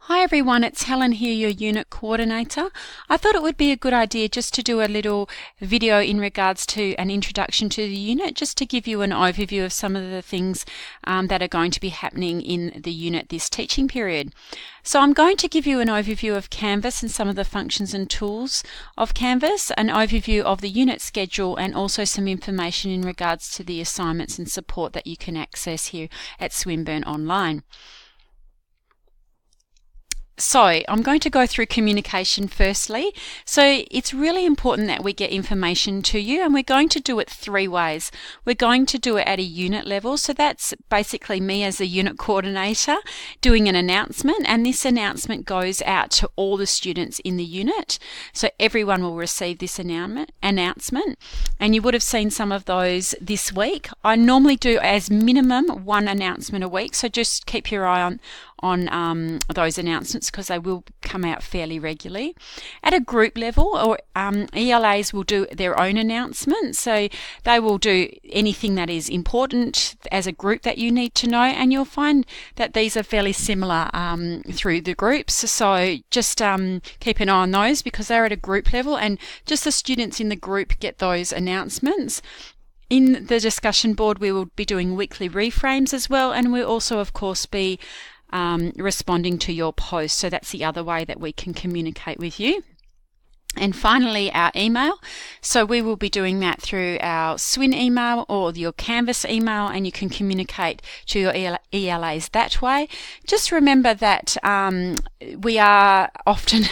Hi everyone, it's Helen here, your unit coordinator. I thought it would be a good idea just to do a little video in regards to an introduction to the unit, just to give you an overview of some of the things that are going to be happening in the unit this teaching period. So I'm going to give you an overview of Canvas and some of the functions and tools of Canvas, an overview of the unit schedule, and also some information in regards to the assignments and support that you can access here at Swinburne Online. So I'm going to go through communication firstly. So it's really important that we get information to you, and we're going to do it three ways. We're going to do it at a unit level. So that's basically me as a unit coordinator doing an announcement, and this announcement goes out to all the students in the unit. So everyone will receive this announcement, and you would have seen some of those this week. I normally do as minimum one announcement a week, so just keep your eye on those announcements because they will come out fairly regularly. At a group level, or ELAs will do their own announcements, so they will do anything that is important as a group that you need to know, and you'll find that these are fairly similar through the groups, so just keep an eye on those because they're at a group level, and just the students in the group get those announcements. In the discussion board, we will be doing weekly reframes as well, and we'll also of course be responding to your posts. So that's the other way that we can communicate with you. And finally, our email. So we will be doing that through our Swin email or your Canvas email, and you can communicate to your ELAs that way. Just remember that we are often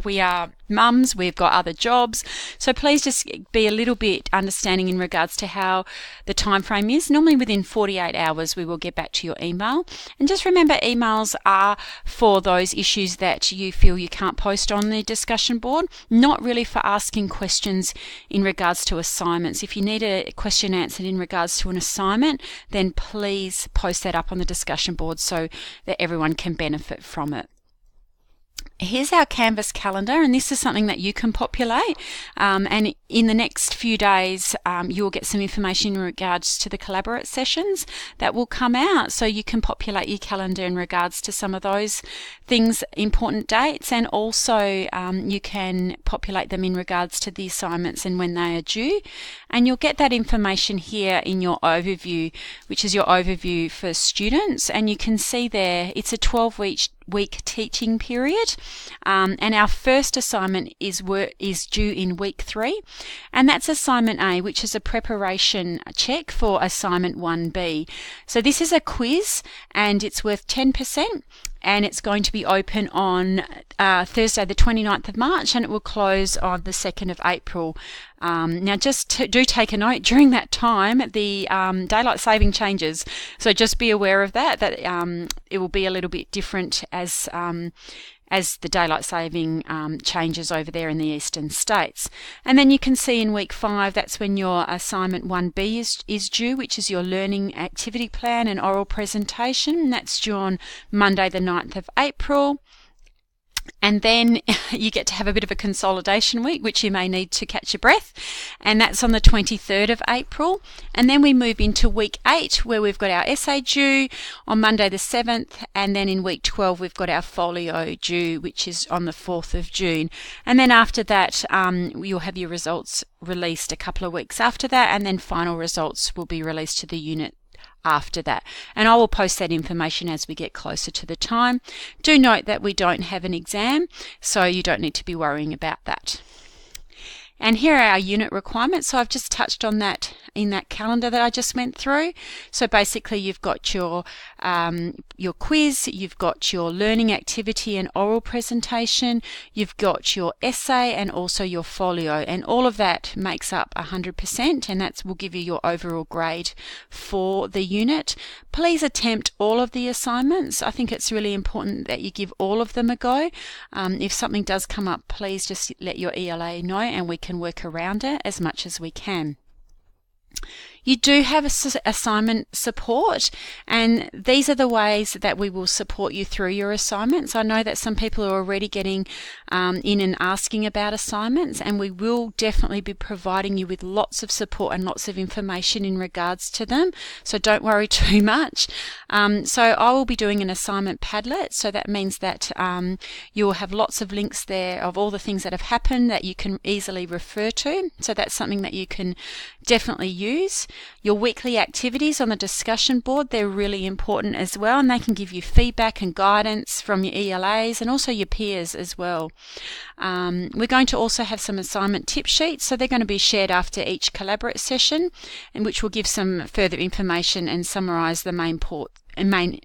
we are mums, we've got other jobs, so please just be a little bit understanding in regards to how the time frame is. Normally within 48 hours we will get back to your email, and just remember emails are for those issues that you feel you can't post on the discussion board, not really for asking questions in regards to assignments. If you need a question answered in regards to an assignment, then please post that up on the discussion board so that everyone can benefit from it. Here's our Canvas calendar, and this is something that you can populate, and in the next few days you will get some information in regards to the Collaborate sessions that will come out, so you can populate your calendar in regards to some of those things, important dates, and also you can populate them in regards to the assignments and when they are due, and you'll get that information here in your overview, which is your overview for students, and you can see there it's a 12-week teaching period, and our first assignment is due in week 3, and that's assignment A, which is a preparation check for assignment 1B. So this is a quiz, and it's worth 10%, and it's going to be open on Thursday the 29th of March, and it will close on the 2nd of April. Now do take a note, during that time the daylight saving changes, so just be aware of that it will be a little bit different as the daylight saving changes over there in the eastern states. And then you can see in week 5, that's when your assignment 1B is due, which is your learning activity plan and oral presentation, and that's due on Monday the 9th of April. And then you get to have a bit of a consolidation week, which you may need to catch your breath, and that's on the 23rd of April. And then we move into week 8, where we've got our essay due on Monday the 7th, and then in week 12 we've got our folio due, which is on the 4th of June. And then after that you'll have your results released a couple of weeks after that, and then final results will be released to the unit after that, and I will post that information as we get closer to the time. Do note that we don't have an exam, so you don't need to be worrying about that. And here are our unit requirements. So I've just touched on that in that calendar that I just went through. So basically you've got your quiz, you've got your learning activity and oral presentation, you've got your essay and also your folio, and all of that makes up 100%, and that will give you your overall grade for the unit. Please attempt all of the assignments. I think it's really important that you give all of them a go. If something does come up, please just let your ELA know, and we can work around it as much as we can. You do have assignment support, and these are the ways that we will support you through your assignments. I know that some people are already getting in and asking about assignments, and we will definitely be providing you with lots of support and lots of information in regards to them, so don't worry too much. So I will be doing an assignment Padlet, so that means that you will have lots of links there of all the things that have happened that you can easily refer to, so that's something that you can definitely use. Your weekly activities on the discussion board, they're really important as well, and they can give you feedback and guidance from your ELAs and also your peers as well. We're going to also have some assignment tip sheets, so they're going to be shared after each Collaborate session, and which will give some further information and summarise the main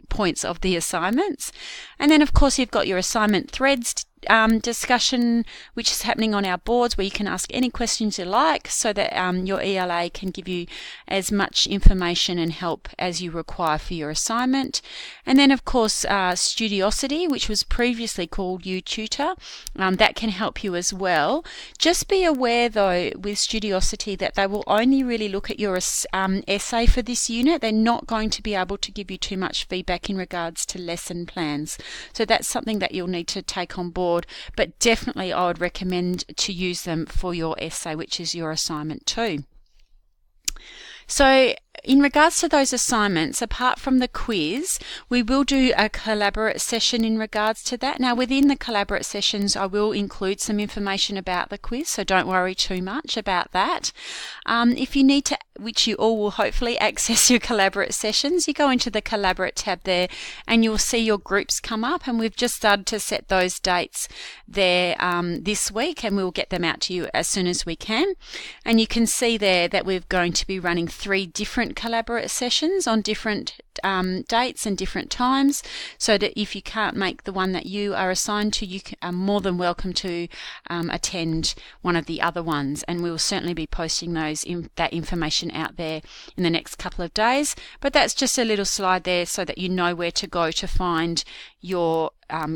points of the assignments. And then of course you've got your assignment threads discussion, which is happening on our boards, where you can ask any questions you like, so that your ELA can give you as much information and help as you require for your assignment. And then of course Studiosity, which was previously called UTutor, that can help you as well. Just be aware though with Studiosity that they will only really look at your essay for this unit. They're not going to be able to give you too much feedback in regards to lesson plans, so that's something that you'll need to take on board. But definitely I would recommend to use them for your essay, which is your assignment 2. So in regards to those assignments, apart from the quiz, we will do a Collaborate session in regards to that. Now within the Collaborate sessions I will include some information about the quiz, so don't worry too much about that. If you need to, which you all will hopefully access your Collaborate sessions, you go into the Collaborate tab there and you'll see your groups come up, and we've just started to set those dates there this week, and we'll get them out to you as soon as we can. And you can see there that we're going to be running 3 different Collaborate sessions on different dates and different times, so that if you can't make the one that you are assigned to, you are more than welcome to attend one of the other ones, and we will certainly be posting that information out there in the next couple of days. But that's just a little slide there so that you know where to go to find your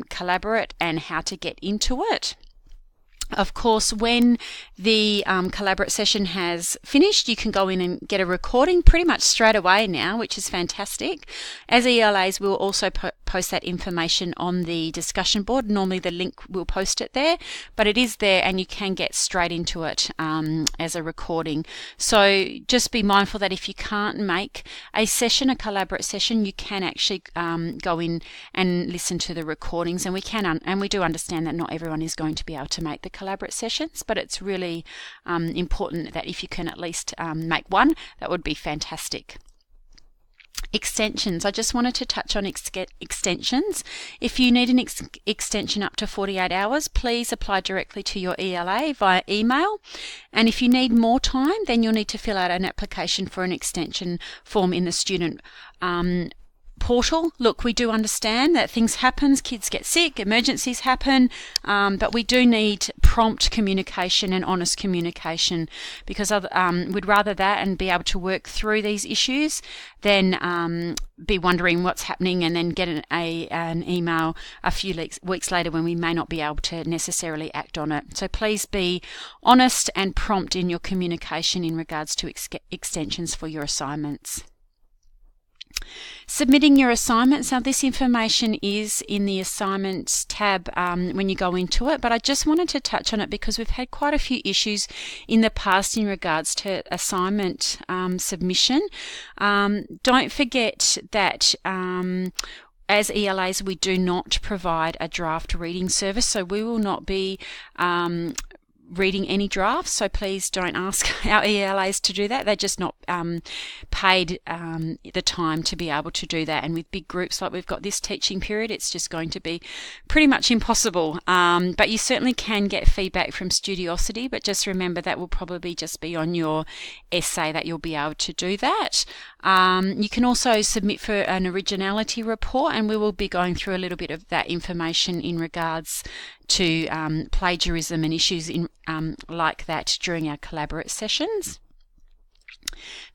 Collaborate and how to get into it. Of course, when the Collaborate session has finished, you can go in and get a recording pretty much straight away now, which is fantastic. As ELAs, we'll also post that information on the discussion board. Normally the link will post it there, but it is there and you can get straight into it as a recording. So just be mindful that if you can't make a session, a Collaborate session, you can actually go in and listen to the recordings, and we do understand that not everyone is going to be able to make the Collaborate sessions, but it's really important that if you can at least make one, that would be fantastic. Extensions. I just wanted to touch on extensions. If you need an extension up to 48 hours, please apply directly to your ELA via email. And if you need more time, then you'll need to fill out an application for an extension form in the student portal. Look, we do understand that things happen, kids get sick, emergencies happen, but we do need prompt communication and honest communication, because we'd rather that and be able to work through these issues than be wondering what's happening and then get an email a few weeks later when we may not be able to necessarily act on it. So please be honest and prompt in your communication in regards to extensions for your assignments. Submitting your assignments. Now this information is in the assignments tab when you go into it, but I just wanted to touch on it because we've had quite a few issues in the past in regards to assignment submission. Don't forget that as ELAs, we do not provide a draft reading service, so we will not be reading any drafts, so please don't ask our ELAs to do that. They're just not paid the time to be able to do that, and with big groups like we've got this teaching period, it's just going to be pretty much impossible. But you certainly can get feedback from Studiosity, but just remember that will probably just be on your essay that you'll be able to do that. You can also submit for an originality report, and we will be going through a little bit of that information in regards to plagiarism and issues like that during our Collaborate sessions.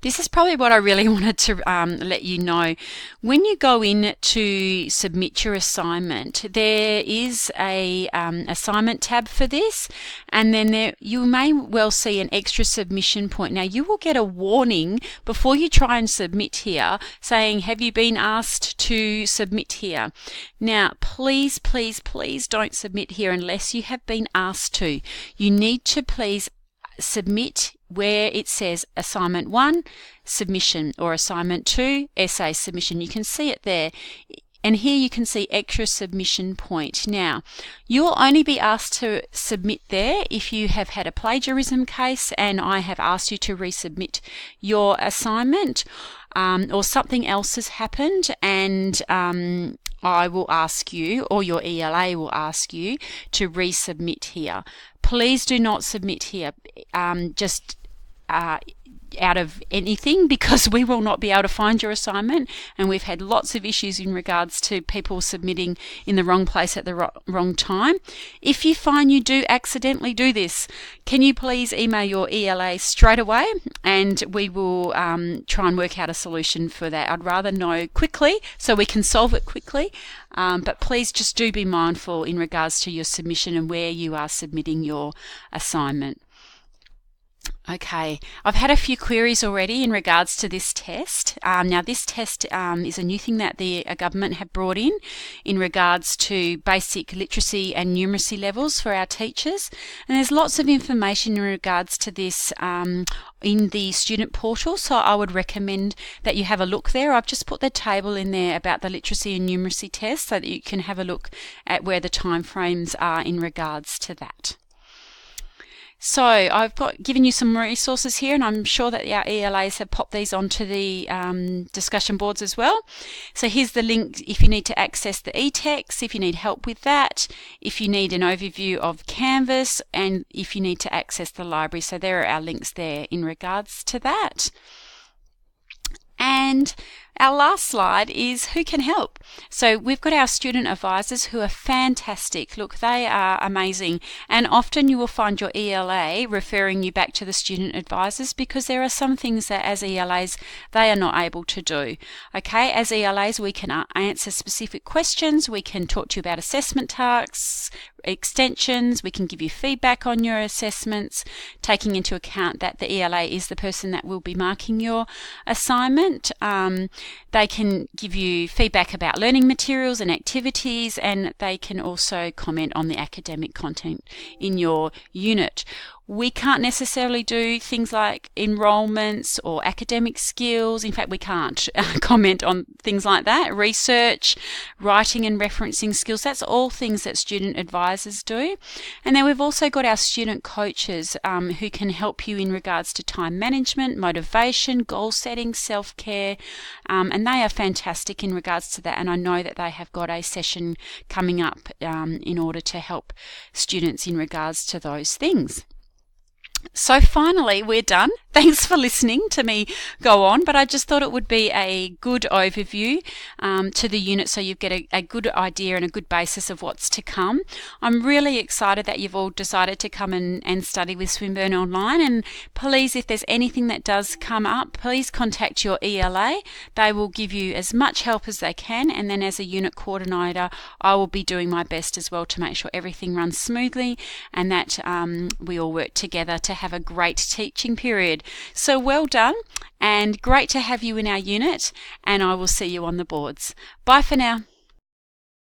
This is probably what I really wanted to let you know. When you go in to submit your assignment, there is a assignment tab for this, and then you may well see an extra submission point. Now you will get a warning before you try and submit here saying, have you been asked to submit here? Now please, please, please don't submit here unless you have been asked to. You need to please submit where it says assignment 1 submission or assignment 2 essay submission. You can see it there, and here you can see extra submission point. Now you'll only be asked to submit there if you have had a plagiarism case and I have asked you to resubmit your assignment, or something else has happened and I will ask you, or your ELA will ask you, to resubmit here. Please do not submit here just out of anything, because we will not be able to find your assignment, and we've had lots of issues in regards to people submitting in the wrong place at the wrong time. If you find you do accidentally do this, can you please email your ELA straight away, and we will try and work out a solution for that. I'd rather know quickly so we can solve it quickly, but please just do be mindful in regards to your submission and where you are submitting your assignment. Okay, I've had a few queries already in regards to this test. Now this test is a new thing that the government have brought in regards to basic literacy and numeracy levels for our teachers, and there's lots of information in regards to this in the student portal, so I would recommend that you have a look there. I've just put the table in there about the literacy and numeracy test so that you can have a look at where the timeframes are in regards to that. So I've given you some resources here, and I'm sure that our ELAs have popped these onto the discussion boards as well. So here's the link if you need to access the eText, if you need help with that, if you need an overview of Canvas, and if you need to access the library. So there are our links there in regards to that. And our last slide is who can help. So we've got our student advisors who are fantastic. Look, they are amazing, and often you will find your ELA referring you back to the student advisors because there are some things that as ELAs they are not able to do. Okay, as ELAs we can answer specific questions, we can talk to you about assessment tasks, extensions, we can give you feedback on your assessments, taking into account that the ELA is the person that will be marking your assignment. They can give you feedback about learning materials and activities, and they can also comment on the academic content in your unit. We can't necessarily do things like enrolments or academic skills. In fact, we can't comment on things like that. Research, writing and referencing skills, that's all things that student advisors do. And then we've also got our student coaches who can help you in regards to time management, motivation, goal setting, self-care, and they are fantastic in regards to that. And I know that they have got a session coming up in order to help students in regards to those things. So finally, we're done. Thanks for listening to me go on, but I just thought it would be a good overview to the unit so you get a good idea and a good basis of what's to come. I'm really excited that you've all decided to come and study with Swinburne Online, and please, if there's anything that does come up, please contact your ELA. They will give you as much help as they can, and then as a unit coordinator, I will be doing my best as well to make sure everything runs smoothly and that we all work together to have a great teaching period. So well done, and great to have you in our unit, and I will see you on the boards. Bye for now.